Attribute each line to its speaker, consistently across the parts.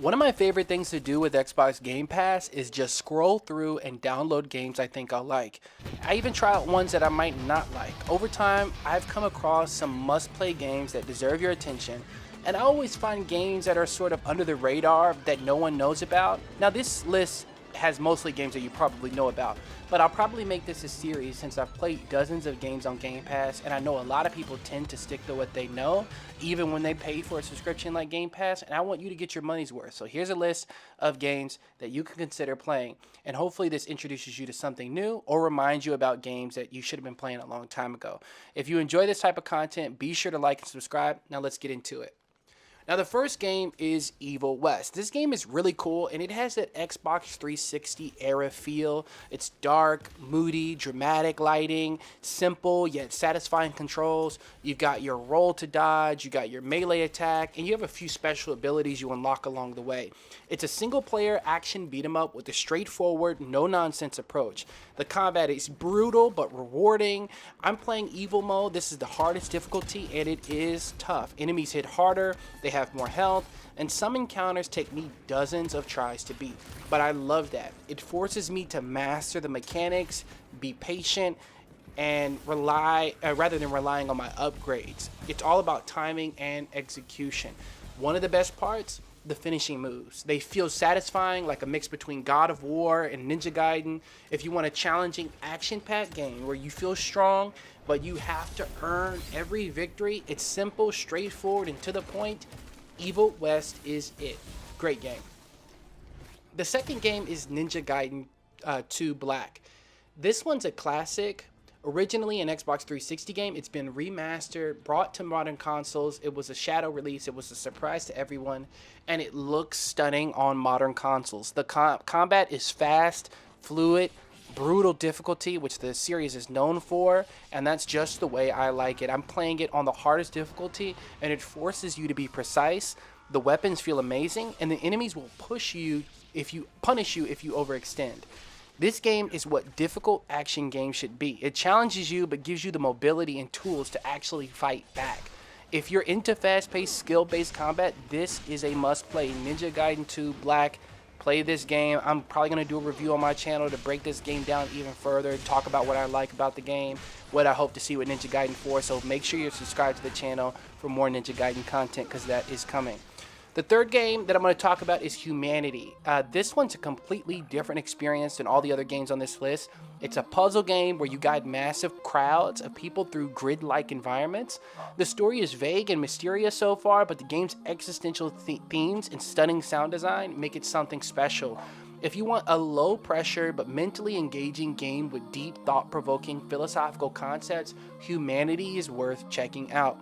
Speaker 1: One of my favorite things to do with Xbox Game Pass is just scroll through and download games I think I'll like. I even try out ones that I might not like. Over time, I've come across some must-play games that deserve your attention, and I always find games that are sort of under the radar that no one knows about. Now, this list has mostly games that you probably know about, but I'll probably make this a series since I've played dozens of games on Game Pass, and I know a lot of people tend to stick to what they know, even when they pay for a subscription like Game Pass, and I want you to get your money's worth. So here's a list of games that you can consider playing, and hopefully this introduces you to something new or reminds you about games that you should have been playing a long time ago. If you enjoy this type of content, be sure to like and subscribe. Now let's get into it. Now the first game is Evil West. This game is really cool and it has that Xbox 360 era feel. It's dark, moody, dramatic lighting, simple yet satisfying controls. You've got your roll to dodge, you got your melee attack, and you have a few special abilities you unlock along the way. It's a single player action beat 'em up with a straightforward, no nonsense approach. The combat is brutal but rewarding. I'm playing Evil Mode. This is the hardest difficulty and it is tough. Enemies hit harder, they have more health, and some encounters take me dozens of tries to beat. But I love that. It forces me to master the mechanics, be patient, and rely rather than relying on my upgrades. It's all about timing and execution. One of the best parts, the finishing moves. They feel satisfying, like a mix between God of War and Ninja Gaiden. If you want a challenging action-packed game where you feel strong, but you have to earn every victory, it's simple, straightforward, and to the point. Evil West is it. Great game. The second game is Ninja Gaiden 2 Black. This one's a classic. Originally an Xbox 360 game, it's been remastered, brought to modern consoles. It was a shadow release. It was a surprise to everyone, and it looks stunning on modern consoles. The combat is fast, fluid, brutal difficulty, which the series is known for, and that's just the way I like it. I'm playing it on the hardest difficulty, and it forces you to be precise. The weapons feel amazing, and the enemies will punish you if you overextend. This game is what difficult action games should be. It challenges you but gives you the mobility and tools to actually fight back. If you're into fast-paced, skill-based combat, this is a must-play. Ninja Gaiden 2 Black. Play this game. I'm probably going to do a review on my channel to break this game down even further, talk about what I like about the game, what I hope to see with Ninja Gaiden 4. So make sure you're subscribed to the channel for more Ninja Gaiden content because that is coming. The third game that I'm going to talk about is Humanity. This one's a completely different experience than all the other games on this list. It's a puzzle game where you guide massive crowds of people through grid-like environments. The story is vague and mysterious so far, but the game's existential themes and stunning sound design make it something special. If you want a low-pressure but mentally engaging game with deep, thought-provoking philosophical concepts, Humanity is worth checking out.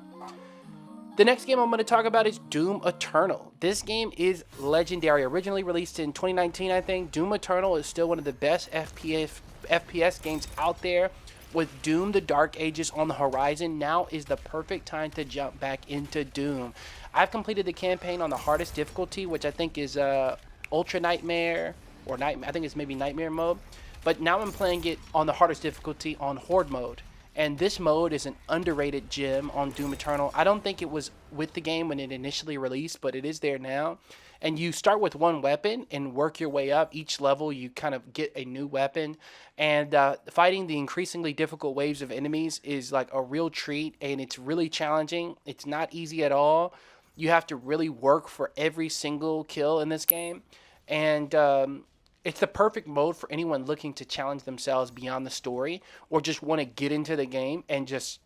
Speaker 1: The next game I'm going to talk about is Doom Eternal. This game is legendary. Originally released in 2019, I think. Doom Eternal is still one of the best FPS games out there. With Doom the Dark Ages on the horizon, now is the perfect time to jump back into Doom. I've completed the campaign on the hardest difficulty, which I think is Ultra Nightmare, or I think it's maybe Nightmare mode. But now I'm playing it on the hardest difficulty on Horde Mode. And this mode is an underrated gem on Doom Eternal. I don't think it was with the game when it initially released, but it is there now. And you start with one weapon and work your way up. Each level you kind of get a new weapon. And fighting the increasingly difficult waves of enemies is like a real treat, and it's really challenging. It's not easy at all. You have to really work for every single kill in this game. And it's the perfect mode for anyone looking to challenge themselves beyond the story or just want to get into the game and just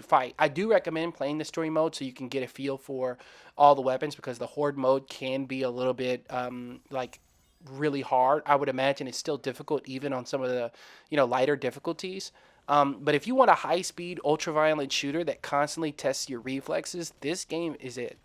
Speaker 1: fight. I do recommend playing the story mode so you can get a feel for all the weapons, because the Horde mode can be a little bit like really hard. I would imagine it's still difficult even on some of the lighter difficulties. But if you want a high-speed, ultra-violent shooter that constantly tests your reflexes, this game is it.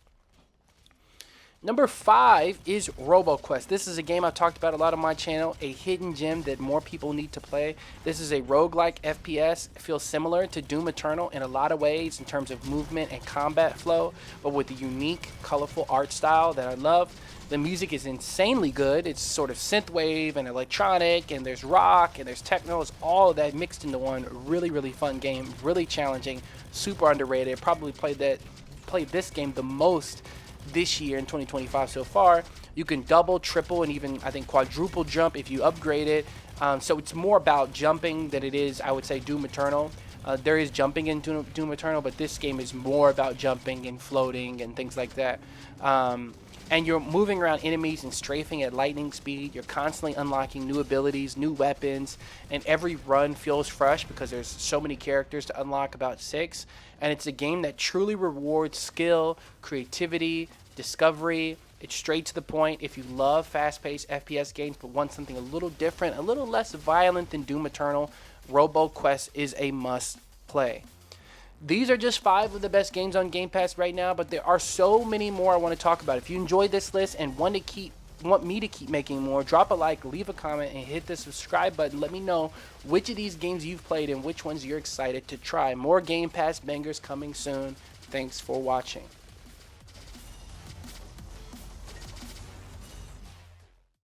Speaker 1: Number 5 is RoboQuest. This is a game I've talked about a lot on my channel, a hidden gem that more people need to play. This is a roguelike FPS. It feels similar to Doom Eternal in a lot of ways in terms of movement and combat flow, but with a unique, colorful art style that I love. The music is insanely good. It's sort of synthwave and electronic, and there's rock, and there's techno. It's all of that mixed into one. Really, really fun game. Really challenging. Super underrated. Probably played this game the most this year in 2025 so far. You can double, triple, and even I think quadruple jump if you upgrade it. So it's more about jumping than it is, I would say, Doom Eternal. There is jumping in Doom Eternal, but this game is more about jumping and floating and things like that. And you're moving around enemies and strafing at lightning speed. You're constantly unlocking new abilities, new weapons, and every run feels fresh because there's so many characters to unlock, about 6. And it's a game that truly rewards skill, creativity, discovery. It's straight to the point. If you love fast-paced FPS games but want something a little different, a little less violent than Doom Eternal, RoboQuest is a must-play. These are just 5 of the best games on Game Pass right now, but there are so many more I want to talk about. If you enjoyed this list and want me to keep making more, drop a like, leave a comment, and hit the subscribe button. Let me know which of these games you've played and which ones you're excited to try. More Game Pass bangers coming soon. Thanks for watching.